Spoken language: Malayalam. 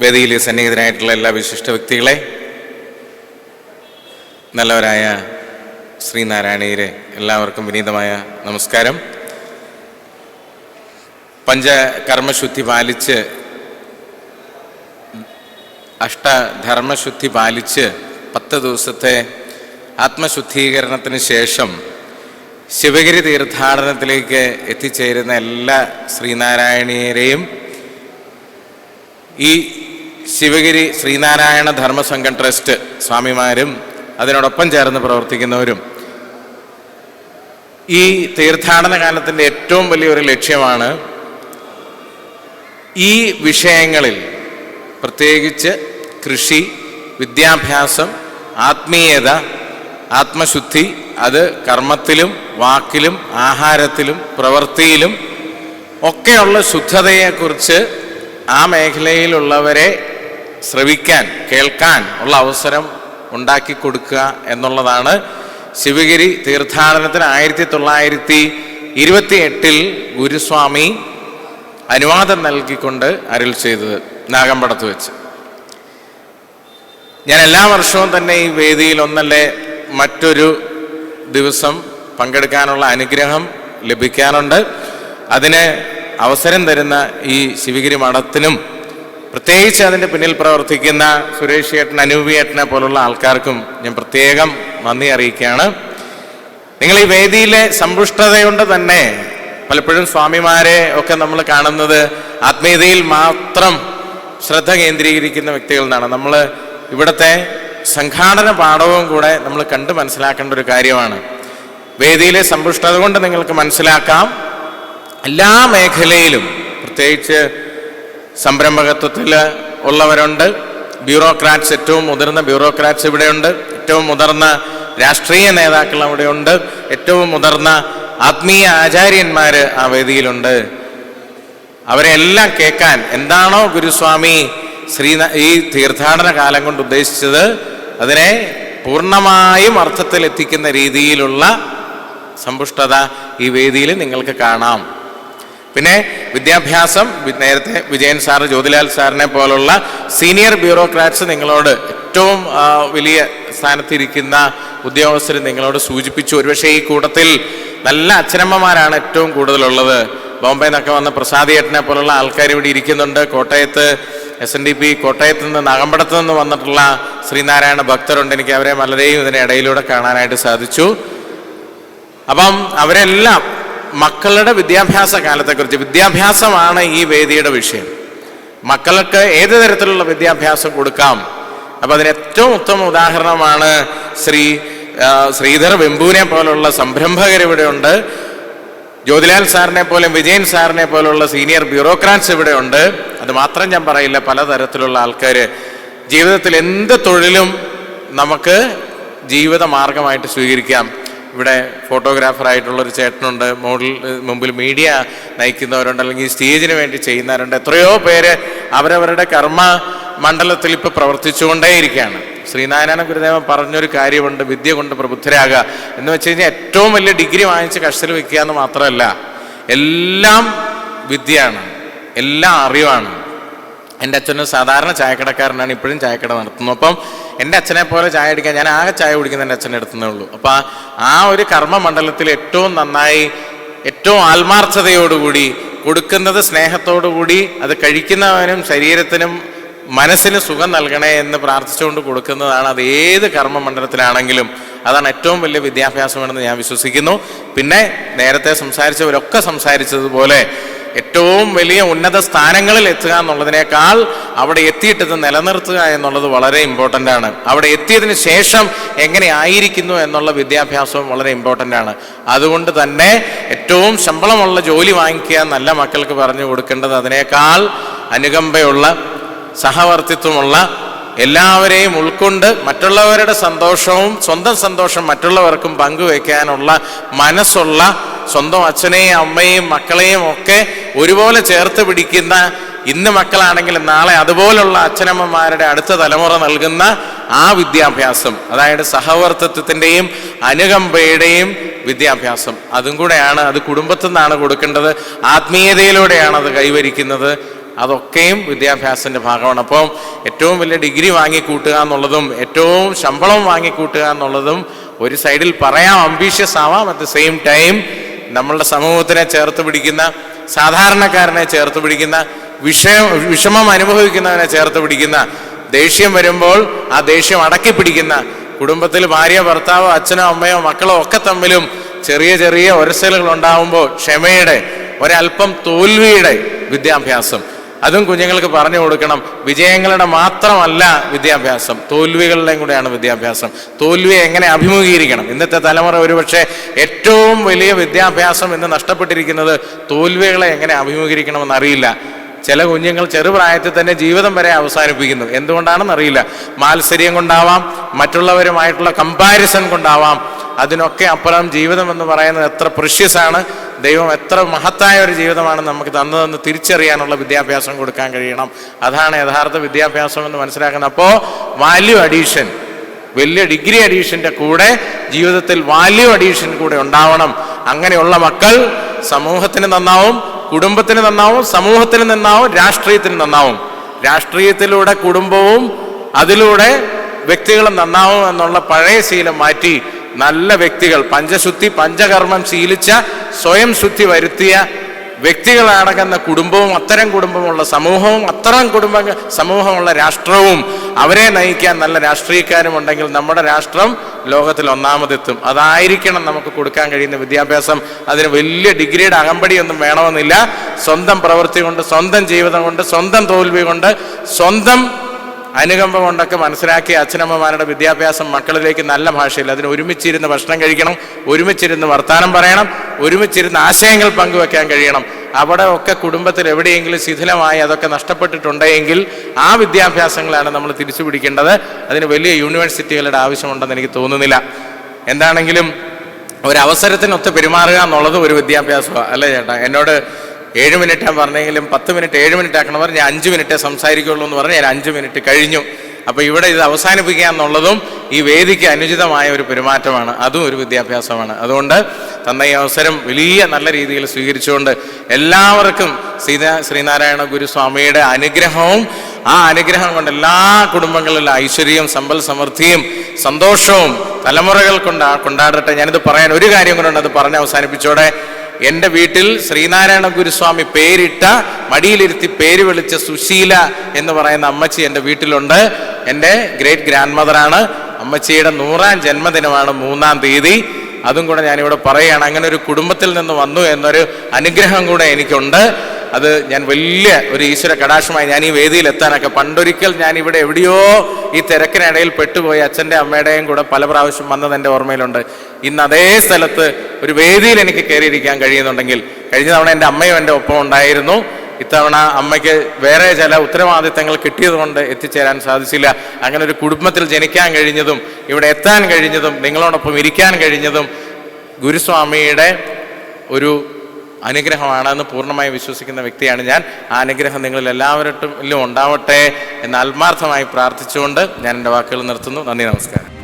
വേദിയിൽ സന്നിഹിതരായിട്ടുള്ള എല്ലാ വിശിഷ്ട വ്യക്തികളെ, നല്ലവരായ ശ്രീനാരായണീയരെ, എല്ലാവർക്കും വിനീതമായ നമസ്കാരം. പഞ്ചകർമ്മശുദ്ധി പാലിച്ച്, അഷ്ടധർമ്മശുദ്ധി പാലിച്ച് 10 ദിവസത്തെ ആത്മശുദ്ധീകരണത്തിന് ശേഷം ശിവഗിരി തീർത്ഥാടനത്തിലേക്ക് എത്തിച്ചേരുന്ന എല്ലാ ശ്രീനാരായണീയരെയും ഈ ശിവഗിരി ശ്രീനാരായണ ധർമ്മസംഘം ട്രസ്റ്റ് സ്വാമിമാരും അതിനോടൊപ്പം ചേർന്ന് പ്രവർത്തിക്കുന്നവരും, ഈ തീർത്ഥാടന കാലത്തിൻ്റെ ഏറ്റവും വലിയൊരു ലക്ഷ്യമാണ് ഈ വിഷയങ്ങളിൽ, പ്രത്യേകിച്ച് കൃഷി, വിദ്യാഭ്യാസം, ആത്മീയത, ആത്മശുദ്ധി, അത് കർമ്മത്തിലും വാക്കിലും ആഹാരത്തിലും പ്രവൃത്തിയിലും ഒക്കെയുള്ള ശുദ്ധതയെക്കുറിച്ച് ആ മേഖലയിലുള്ളവരെ ശ്രവിക്കാൻ, കേൾക്കാൻ ഉള്ള അവസരം ഉണ്ടാക്കി കൊടുക്കുക എന്നുള്ളതാണ് ശിവഗിരി തീർത്ഥാടനത്തിന് 1928 ഗുരുസ്വാമി അനുവാദം നൽകിക്കൊണ്ട് അരുൾ ചെയ്തത് നാഗമ്പടത്ത് വെച്ച്. ഞാൻ എല്ലാ വർഷവും തന്നെ ഈ വേദിയിൽ ഒന്നല്ലേ മറ്റൊരു ദിവസം പങ്കെടുക്കാനുള്ള അനുഗ്രഹം ലഭിക്കാറുണ്ട്. അതിന് അവസരം തരുന്ന ഈ ശിവഗിരി മഠത്തിനും, പ്രത്യേകിച്ച് അതിൻ്റെ പിന്നിൽ പ്രവർത്തിക്കുന്ന സുരേഷ് ഏട്ടൻ, അനൂപി ഏട്ടനെ പോലുള്ള ആൾക്കാർക്കും ഞാൻ പ്രത്യേകം നന്ദി അറിയിക്കുകയാണ്. നിങ്ങൾ ഈ വേദിയിലെ സമ്പുഷ്ടതയുണ്ട് തന്നെ പലപ്പോഴും സ്വാമിമാരെ ഒക്കെ നമ്മൾ കാണുന്നത് ആത്മീയതയിൽ മാത്രം ശ്രദ്ധ കേന്ദ്രീകരിക്കുന്ന വ്യക്തികളിൽ നിന്നാണ്. നമ്മൾ ഇവിടുത്തെ സംഘാടന പാഠവും കൂടെ നമ്മൾ കണ്ട് മനസ്സിലാക്കേണ്ട ഒരു കാര്യമാണ്. വേദിയിലെ സമ്പുഷ്ടത കൊണ്ട് നിങ്ങൾക്ക് മനസ്സിലാക്കാം, എല്ലാ മേഖലയിലും, പ്രത്യേകിച്ച് സംരംഭകത്വത്തിൽ ഉള്ളവരുണ്ട്, ബ്യൂറോക്രാറ്റ്സ്, ഏറ്റവും മുതിർന്ന ബ്യൂറോക്രാറ്റ്സ് ഇവിടെയുണ്ട്, ഏറ്റവും മുതിർന്ന രാഷ്ട്രീയ നേതാക്കൾ അവിടെയുണ്ട്, ഏറ്റവും മുതിർന്ന ആത്മീയ ആചാര്യന്മാർ ആ വേദിയിലുണ്ട്. അവരെ എല്ലാം കേൾക്കാൻ എന്താണോ ഗുരുസ്വാമി ഈ തീർത്ഥാടന കാലം കൊണ്ട് ഉദ്ദേശിച്ചത്, അതിനെ പൂർണ്ണമായും അർത്ഥത്തിൽ എത്തിക്കുന്ന രീതിയിലുള്ള സമ്പുഷ്ടത ഈ വേദിയിൽ നിങ്ങൾക്ക് കാണാം. പിന്നെ വിദ്യാഭ്യാസം, നേരത്തെ വിജയൻ സാറ്, ജ്യോതിലാൽ സാറിനെ പോലുള്ള സീനിയർ ബ്യൂറോക്രാറ്റ്സ് നിങ്ങളോട്, ഏറ്റവും വലിയ സ്ഥാനത്തിരിക്കുന്ന ഉദ്യോഗസ്ഥർ നിങ്ങളോട് സൂചിപ്പിച്ചു. ഒരുപക്ഷെ ഈ കൂട്ടത്തിൽ നല്ല അച്ഛനമ്മമാരാണ് ഏറ്റവും കൂടുതലുള്ളത്. ബോംബെയിൽ നിന്നൊക്കെ വന്ന പ്രസാദിയേട്ടനെ പോലുള്ള ആൾക്കാർ ഇവിടെ ഇരിക്കുന്നുണ്ട്. കോട്ടയത്ത് SNDP കോട്ടയത്ത് നിന്ന്, നാഗമ്പടത്ത് നിന്ന് വന്നിട്ടുള്ള ശ്രീനാരായണ ഭക്തരുണ്ട്. എനിക്ക് അവരെ പലരെയും ഇതിനിടയിലൂടെ കാണാനായിട്ട് സാധിച്ചു. അപ്പം അവരെല്ലാം മക്കളുടെ വിദ്യാഭ്യാസ കാലത്തെക്കുറിച്ച്, വിദ്യാഭ്യാസമാണ് ഈ വേദിയുടെ വിഷയം. മക്കൾക്ക് ഏത് തരത്തിലുള്ള വിദ്യാഭ്യാസം കൊടുക്കാം, അപ്പം അതിന് ഏറ്റവും ഉത്തമ ഉദാഹരണമാണ് ശ്രീധർ വെമ്പൂനെ പോലുള്ള സംരംഭകർ ഇവിടെ ഉണ്ട്. ജ്യോതിലാൽ സാറിനെ പോലെ, വിജയൻ സാറിനെ പോലുള്ള സീനിയർ ബ്യൂറോക്രാറ്റ്സ് ഇവിടെ ഉണ്ട്. അത് മാത്രം ഞാൻ പറയില്ല, പലതരത്തിലുള്ള ആൾക്കാർ. ജീവിതത്തിൽ എന്ത് തൊഴിലും നമുക്ക് ജീവിത മാർഗമായിട്ട് സ്വീകരിക്കാം. ഇവിടെ ഫോട്ടോഗ്രാഫറായിട്ടുള്ളൊരു ചേട്ടനുണ്ട്, മുമ്പിൽ മീഡിയ നയിക്കുന്നവരുണ്ട്, അല്ലെങ്കിൽ സ്റ്റേജിന് വേണ്ടി ചെയ്യുന്നവരുണ്ട്. എത്രയോ പേര് അവരവരുടെ കർമ്മ മണ്ഡലത്തിൽ ഇപ്പോൾ പ്രവർത്തിച്ചുകൊണ്ടേയിരിക്കുകയാണ്. ശ്രീനാരായണ ഗുരുദേവൻ പറഞ്ഞൊരു കാര്യമുണ്ട്, വിദ്യ കൊണ്ട് പ്രബുദ്ധരാകുക എന്ന് വെച്ച് കഴിഞ്ഞാൽ ഏറ്റവും വലിയ ഡിഗ്രി വാങ്ങിച്ച് കഷ്ടത്തിൽ വെക്കുക എന്ന് മാത്രമല്ല, എല്ലാം വിദ്യയാണ്, എല്ലാം അറിവാണ്. എൻ്റെ അച്ഛന് സാധാരണ ചായക്കടക്കാരനാണ്, ഇപ്പോഴും ചായക്കട നടത്തുന്നു. അപ്പം എൻ്റെ അച്ഛനെ പോലെ ചായ അടിക്കാൻ ഞാൻ ആകെ ചായ കുടിക്കുന്ന എൻ്റെ അച്ഛനെ എടുത്തുന്നേ ഉള്ളൂ. അപ്പം ആ ഒരു കർമ്മമണ്ഡലത്തിൽ ഏറ്റവും നന്നായി, ഏറ്റവും ആത്മാർത്ഥതയോടുകൂടി, കൊടുക്കുന്നത് സ്നേഹത്തോടുകൂടി, അത് കഴിക്കുന്നവനും ശരീരത്തിനും മനസ്സിന് സുഖം നൽകണേ എന്ന് പ്രാർത്ഥിച്ചുകൊണ്ട് കൊടുക്കുന്നതാണ്. അത് ഏത് കർമ്മമണ്ഡലത്തിലാണെങ്കിലും അതാണ് ഏറ്റവും വലിയ വിദ്യാഭ്യാസമെന്ന് ഞാൻ വിശ്വസിക്കുന്നു. പിന്നെ നേരത്തെ സംസാരിച്ചവരൊക്കെ സംസാരിച്ചതുപോലെ ഏറ്റവും വലിയ ഉന്നത സ്ഥാനങ്ങളിൽ എത്തുക എന്നുള്ളതിനേക്കാൾ അവിടെ എത്തിയിട്ടത് നിലനിർത്തുക എന്നുള്ളത് വളരെ ഇമ്പോർട്ടൻ്റ് ആണ്. അവിടെ എത്തിയതിന് ശേഷം എങ്ങനെ ആയിരിക്കുന്നു എന്നുള്ള വിദ്യാഭ്യാസവും വളരെ ഇമ്പോർട്ടൻ്റ് ആണ്. അതുകൊണ്ട് തന്നെ ഏറ്റവും ശമ്പളമുള്ള ജോലി വാങ്ങിക്കുക നല്ല മക്കൾക്ക് പറഞ്ഞു കൊടുക്കേണ്ടത് അതിനേക്കാൾ അനുകമ്പയുള്ള, സഹവർത്തിത്വമുള്ള, എല്ലാവരെയും ഉൾക്കൊണ്ട് മറ്റുള്ളവരുടെ സന്തോഷവും സ്വന്തം സന്തോഷം മറ്റുള്ളവർക്കും പങ്കുവെക്കാനുള്ള മനസ്സുള്ള, സ്വന്തം അച്ഛനെയും അമ്മയെയും മക്കളെയും ഒക്കെ ഒരുപോലെ ചേർത്ത് പിടിക്കുന്ന, ഇന്ന് മക്കളാണെങ്കിൽ നാളെ അതുപോലുള്ള അച്ഛനമ്മമാരുടെ അടുത്ത തലമുറ നൽകുന്ന ആ വിദ്യാഭ്യാസം, അതായത് സഹവർത്തിത്വത്തിൻ്റെയും അനുകമ്പയുടെയും വിദ്യാഭ്യാസം, അതും കൂടെയാണ്. അത് കുടുംബത്തിൽ നിന്നാണ് കൊടുക്കേണ്ടത്, ആത്മീയതയിലൂടെയാണ് അത് കൈവരിക്കുന്നത്. അതൊക്കെയും വിദ്യാഭ്യാസത്തിൻ്റെ ഭാഗമാണ്. അപ്പം ഏറ്റവും വലിയ ഡിഗ്രി വാങ്ങിക്കൂട്ടുക എന്നുള്ളതും ഏറ്റവും ശമ്പളം വാങ്ങിക്കൂട്ടുക എന്നുള്ളതും ഒരു സൈഡിൽ പറയാം, അംബീഷ്യസ് ആവാം. അറ്റ് ദ സെയിം ടൈം നമ്മളുടെ സമൂഹത്തിനെ ചേർത്ത് പിടിക്കുന്ന, സാധാരണക്കാരനെ ചേർത്ത് പിടിക്കുന്ന, വിഷമം അനുഭവിക്കുന്നവനെ ചേർത്ത് പിടിക്കുന്ന, ദേഷ്യം വരുമ്പോൾ ആ ദേഷ്യം അടക്കി പിടിക്കുന്ന, കുടുംബത്തിൽ ഭാര്യ, ഭർത്താവോ, അച്ഛനോ അമ്മയോ മക്കളോ ഒക്കെ തമ്മിലും ചെറിയ ചെറിയ ഒരസലുകൾ ഉണ്ടാവുമ്പോൾ ക്ഷമയുടെ, ഒരല്പം തോൽവിയുടെ വിദ്യാഭ്യാസം അതും കുഞ്ഞുങ്ങൾക്ക് പറഞ്ഞു കൊടുക്കണം. വിജയങ്ങളുടെ മാത്രമല്ല വിദ്യാഭ്യാസം, തോൽവികളുടെയും കൂടെയാണ് വിദ്യാഭ്യാസം. തോൽവിയെ എങ്ങനെ അഭിമുഖീകരിക്കണം. ഇന്നത്തെ തലമുറ ഒരുപക്ഷെ ഏറ്റവും വലിയ വിദ്യാഭ്യാസം ഇന്ന് നഷ്ടപ്പെട്ടിരിക്കുന്നത് തോൽവികളെ എങ്ങനെ അഭിമുഖീകരിക്കണമെന്ന് അറിയില്ല. ചില കുഞ്ഞുങ്ങൾ ചെറുപ്രായത്തിൽ തന്നെ ജീവിതം വരെ അവസാനിപ്പിക്കുന്നു. എന്തുകൊണ്ടാണെന്ന് അറിയില്ല. മാത്സര്യം കൊണ്ടാവാം, മറ്റുള്ളവരുമായിട്ടുള്ള കമ്പാരിസൺ കൊണ്ടാവാം. അതിനൊക്കെ അപ്പുറം ജീവിതം എന്ന് പറയുന്നത് എത്ര പ്രഷ്യസ് ആണ്, ദൈവം എത്ര മഹത്തായ ഒരു ജീവിതമാണ് നമുക്ക് തന്നതെന്ന് തിരിച്ചറിയാനുള്ള വിദ്യാഭ്യാസം കൊടുക്കാൻ കഴിയണം. അതാണ് യഥാർത്ഥ വിദ്യാഭ്യാസം എന്ന് മനസ്സിലാക്കുന്നത്. അപ്പോൾ വാല്യൂ അഡീഷൻ, വലിയ ഡിഗ്രി അഡീഷൻ്റെ കൂടെ ജീവിതത്തിൽ വാല്യൂ അഡീഷൻ കൂടെ ഉണ്ടാവണം. അങ്ങനെയുള്ള മക്കൾ സമൂഹത്തിന് നന്നാവും, കുടുംബത്തിന് നന്നാവും, സമൂഹത്തിന് നന്നാവും, രാഷ്ട്രീയത്തിന് നന്നാവും. രാഷ്ട്രീയത്തിലൂടെ കുടുംബവും അതിലൂടെ വ്യക്തികളും നന്നാവും എന്നുള്ള പഴയ ശീലം മാറ്റി നല്ല വ്യക്തികൾ, പഞ്ചശുദ്ധി പഞ്ചകർമ്മം ശീലിച്ച, സ്വയം ശുദ്ധി വരുത്തിയ വ്യക്തികളടങ്ങുന്ന കുടുംബവും, അത്തരം കുടുംബമുള്ള സമൂഹവും, അത്തരം സമൂഹമുള്ള രാഷ്ട്രവും, അവരെ നയിക്കാൻ നല്ല രാഷ്ട്രീയക്കാരും ഉണ്ടെങ്കിൽ നമ്മുടെ രാഷ്ട്രം ലോകത്തിൽ ഒന്നാമതെത്തും. അതായിരിക്കണം നമുക്ക് കൊടുക്കാൻ കഴിയുന്ന വിദ്യാഭ്യാസം. അതിന് വലിയ ഡിഗ്രിയുടെ അകമ്പടിയൊന്നും വേണമെന്നില്ല. സ്വന്തം പ്രവൃത്തി കൊണ്ട്, സ്വന്തം ജീവിതം കൊണ്ട്, സ്വന്തം തോൽവി കൊണ്ട്, സ്വന്തം അനുകമ്പ കൊണ്ടൊക്കെ മനസ്സിലാക്കിയ അച്ഛനമ്മമാരുടെ വിദ്യാഭ്യാസം മക്കളിലേക്ക് നല്ല ഭാഷയിൽ, അതിന് ഒരുമിച്ചിരുന്ന് ഭക്ഷണം കഴിക്കണം, ഒരുമിച്ചിരുന്ന് വർത്തമാനം പറയണം, ഒരുമിച്ചിരുന്ന് ആശയങ്ങൾ പങ്കുവെക്കാൻ കഴിയണം. അവിടെ ഒക്കെ കുടുംബത്തിൽ എവിടെയെങ്കിലും ശിഥിലമായി അതൊക്കെ നഷ്ടപ്പെട്ടിട്ടുണ്ടെങ്കിൽ ആ വിദ്യാഭ്യാസങ്ങളാണ് നമ്മൾ തിരിച്ചു പിടിക്കേണ്ടത്. അതിന് വലിയ യൂണിവേഴ്സിറ്റികളുടെ ആവശ്യമുണ്ടെന്ന് എനിക്ക് തോന്നുന്നില്ല. എന്താണെങ്കിലും ഒരവസരത്തിനൊത്ത് പെരുമാറുക എന്നുള്ളത് ഒരു വിദ്യാഭ്യാസമാണ്, അല്ലേ ചേട്ടാ? എന്നോട് 7 മിനിറ്റ് പറഞ്ഞെങ്കിലും 10 മിനിറ്റ് 7 മിനിറ്റ് ആക്കണവർ ഞാൻ 5 മിനിറ്റേ സംസാരിക്കുള്ളൂ എന്ന് പറഞ്ഞ് ഞാൻ 5 മിനിറ്റ് കഴിഞ്ഞു. അപ്പോൾ ഇവിടെ ഇത് അവസാനിപ്പിക്കുക എന്നുള്ളതും ഈ വേദിക്ക് അനുചിതമായ ഒരു പെരുമാറ്റമാണ്, അതും ഒരു വിദ്യാഭ്യാസമാണ്. അതുകൊണ്ട് തന്ന ഈ അവസരം വലിയ നല്ല രീതിയിൽ സ്വീകരിച്ചുകൊണ്ട് എല്ലാവർക്കും ശ്രീനാരായണ ഗുരുസ്വാമിയുടെ അനുഗ്രഹവും ആ അനുഗ്രഹം കൊണ്ട് എല്ലാ കുടുംബങ്ങളിലും ഐശ്വര്യവും സമ്പൽ സമൃദ്ധിയും സന്തോഷവും തലമുറകൾ കൊണ്ടാടട്ടെ. ഞാനിത് പറയാൻ ഒരു കാര്യം കൊണ്ടുണ്ട്, അത് പറഞ്ഞ് അവസാനിപ്പിച്ചോടെ. എൻ്റെ വീട്ടിൽ ശ്രീനാരായണ ഗുരുസ്വാമി പേരിട്ട, മടിയിലിരുത്തി പേര് വിളിച്ച സുശീല എന്ന് പറയുന്ന അമ്മച്ചി എൻ്റെ വീട്ടിലുണ്ട്. എൻ്റെ ഗ്രേറ്റ് ഗ്രാൻഡ് മദറാണ്. അമ്മച്ചിയുടെ 100ാം ജന്മദിനമാണ് 3-ാം തീയതി. അതും കൂടെ ഞാനിവിടെ പറയുകയാണ്. അങ്ങനെ ഒരു കുടുംബത്തിൽ നിന്ന് വന്നു എന്നൊരു അനുഗ്രഹം കൂടെ എനിക്കുണ്ട്. അത് ഞാൻ വലിയ ഒരു ഈശ്വര കടാക്ഷമായി ഞാൻ ഈ വേദിയിൽ എത്താനൊക്കെ, പണ്ടൊരിക്കൽ ഞാൻ ഇവിടെ എവിടെയോ ഈ തിരക്കിനിടയിൽ പെട്ടുപോയി അച്ഛൻ്റെ അമ്മയുടെയും കൂടെ പല പ്രാവശ്യം വന്നത് എൻ്റെ ഓർമ്മയിലുണ്ട്. ഇന്ന് അതേ സ്ഥലത്ത് ഒരു വേദിയിൽ എനിക്ക് കയറിയിരിക്കാൻ കഴിയുന്നുണ്ടെങ്കിൽ, കഴിഞ്ഞ തവണ എൻ്റെ അമ്മയും എൻ്റെ ഒപ്പം ഉണ്ടായിരുന്നു. ഇത്തവണ അമ്മയ്ക്ക് വേറെ ചില ഉത്തരവാദിത്തങ്ങൾ കിട്ടിയതുകൊണ്ട് എത്തിച്ചേരാൻ സാധിച്ചില്ല. അങ്ങനെ ഒരു കുടുംബത്തിൽ ജനിക്കാൻ കഴിഞ്ഞതും ഇവിടെ എത്താൻ കഴിഞ്ഞതും നിങ്ങളോടൊപ്പം ഇരിക്കാൻ കഴിഞ്ഞതും ഗുരുസ്വാമിയുടെ ഒരു അനുഗ്രഹമാണെന്ന് പൂർണ്ണമായി വിശ്വസിക്കുന്ന വ്യക്തിയാണ് ഞാൻ. ആ അനുഗ്രഹം നിങ്ങളിൽ എല്ലാവരിലും ഉണ്ടാവട്ടെ എന്ന് ആത്മാർത്ഥമായി പ്രാർത്ഥിച്ചുകൊണ്ട് ഞാൻ എൻ്റെ വാക്കുകൾ നിർത്തുന്നു. നന്ദി, നമസ്കാരം.